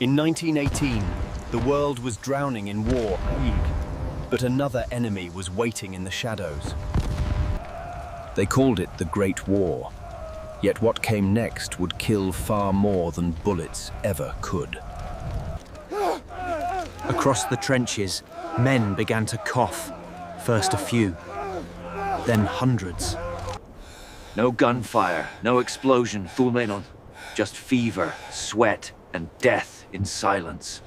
In 1918, the world was drowning in war, but another enemy was waiting in the shadows. They called it the Great War, yet what came next would kill far more than bullets ever could. Across the trenches, men began to cough. First a few, then hundreds. No gunfire, no explosion, fulminant. Just fever, sweat, and death in silence.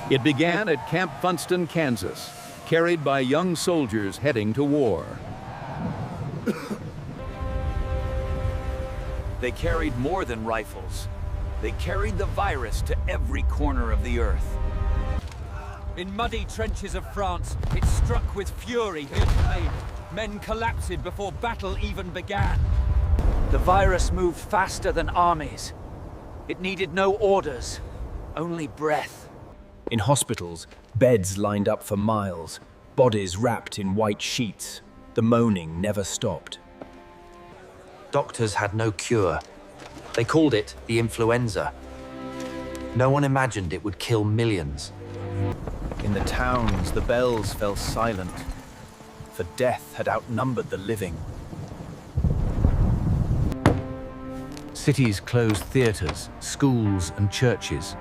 It began at Camp Funston, Kansas, carried by young soldiers heading to war. They carried more than rifles. They carried the virus to every corner of the earth. In muddy trenches of France, it struck with fury. Men collapsed before battle even began. The virus moved faster than armies. It needed no orders, only breath. In hospitals, beds lined up for miles, bodies wrapped in white sheets. The moaning never stopped. Doctors had no cure. They called it the influenza. No one imagined it would kill millions. In the towns, the bells fell silent, for death had outnumbered the living. Cities closed theaters, schools, and churches.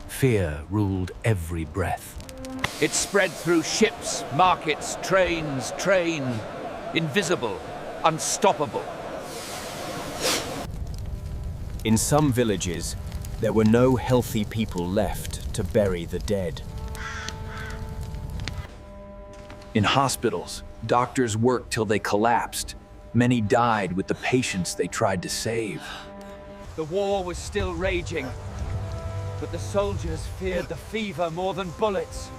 Fear ruled every breath. It spread through ships, markets, trains, invisible, unstoppable. In some villages, there were no healthy people left to bury the dead. In hospitals, doctors worked till they collapsed. Many died with the patients they tried to save. The war was still raging, but the soldiers feared the fever more than bullets.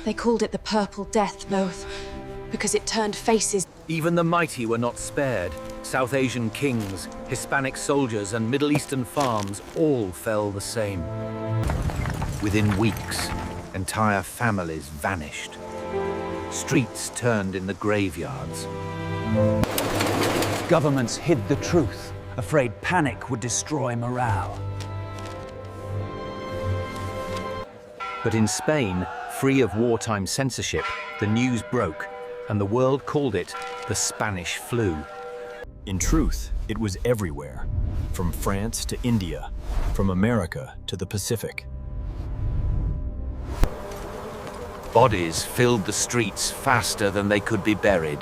They called it the Purple Death, both, because it turned faces. Even the mighty were not spared. South Asian kings, Hispanic soldiers, and Middle Eastern farms all fell the same. Within weeks, entire families vanished. Streets turned in the graveyards. Governments hid the truth, afraid panic would destroy morale. But in Spain, free of wartime censorship, the news broke, and the world called it the Spanish flu. In truth, it was everywhere, from France to India, from America to the Pacific. Bodies filled the streets faster than they could be buried.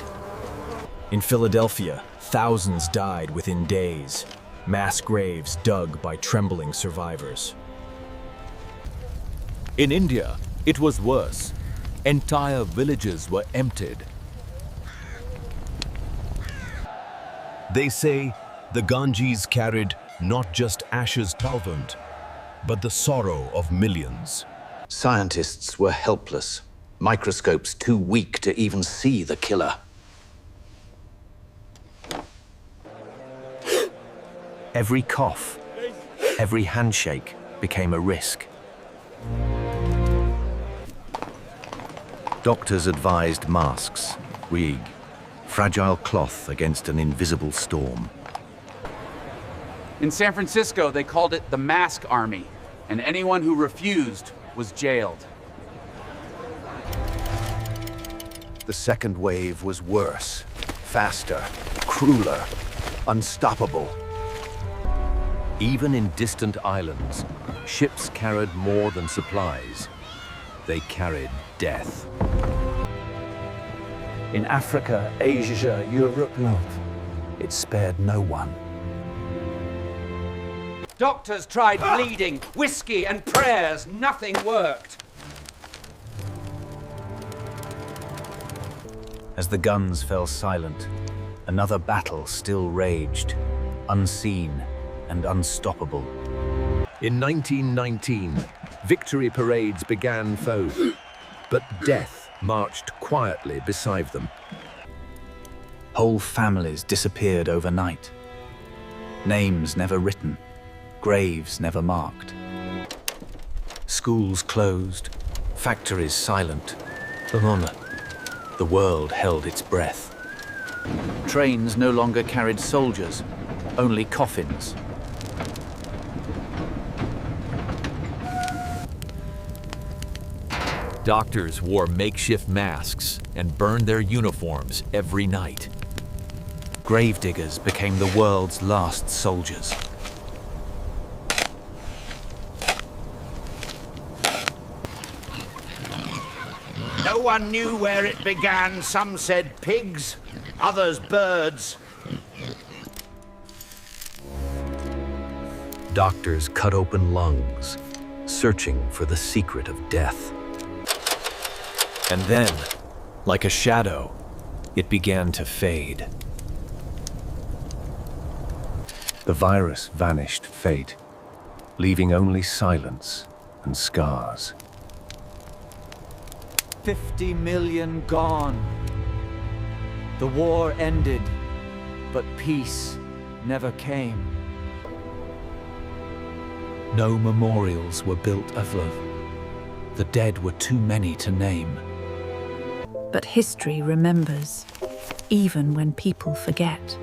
In Philadelphia, thousands died within days, mass graves dug by trembling survivors. In India, it was worse. Entire villages were emptied. They say the Ganges carried not just ashes Talvant, but the sorrow of millions. Scientists were helpless, microscopes too weak to even see the killer. Every cough, every handshake became a risk. Doctors advised masks, wig, fragile cloth against an invisible storm. In San Francisco, they called it the Mask Army, and anyone who refused was jailed. The second wave was worse, faster, crueler, unstoppable. Even in distant islands, ships carried more than supplies. They carried death. In Africa, Asia, Europe, it spared no one. Doctors tried bleeding, whiskey and prayers. Nothing worked. As the guns fell silent, another battle still raged, unseen and unstoppable. In 1919, victory parades began foe, but death marched quietly beside them. Whole families disappeared overnight. Names never written, graves never marked. Schools closed, factories silent. The world held its breath. Trains no longer carried soldiers, only coffins. Doctors wore makeshift masks and burned their uniforms every night. Gravediggers became the world's last soldiers. No one knew where it began. Some said pigs, others birds. Doctors cut open lungs, searching for the secret of death. And then, like a shadow, it began to fade. The virus vanished fate, leaving only silence and scars. 50 million gone. The war ended, but peace never came. No memorials were built of them. The dead were too many to name. But history remembers, even when people forget.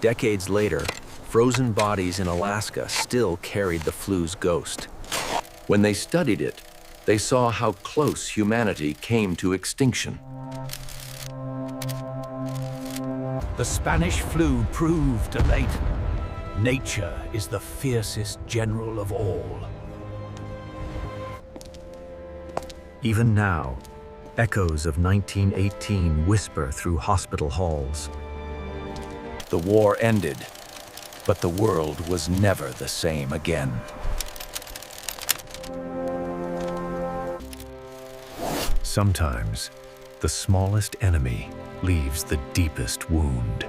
Decades later, frozen bodies in Alaska still carried the flu's ghost. When they studied it, they saw how close humanity came to extinction. The Spanish flu proved late. Nature is the fiercest general of all. Even now, echoes of 1918 whisper through hospital halls. The war ended, but the world was never the same again. Sometimes, the smallest enemy leaves the deepest wound.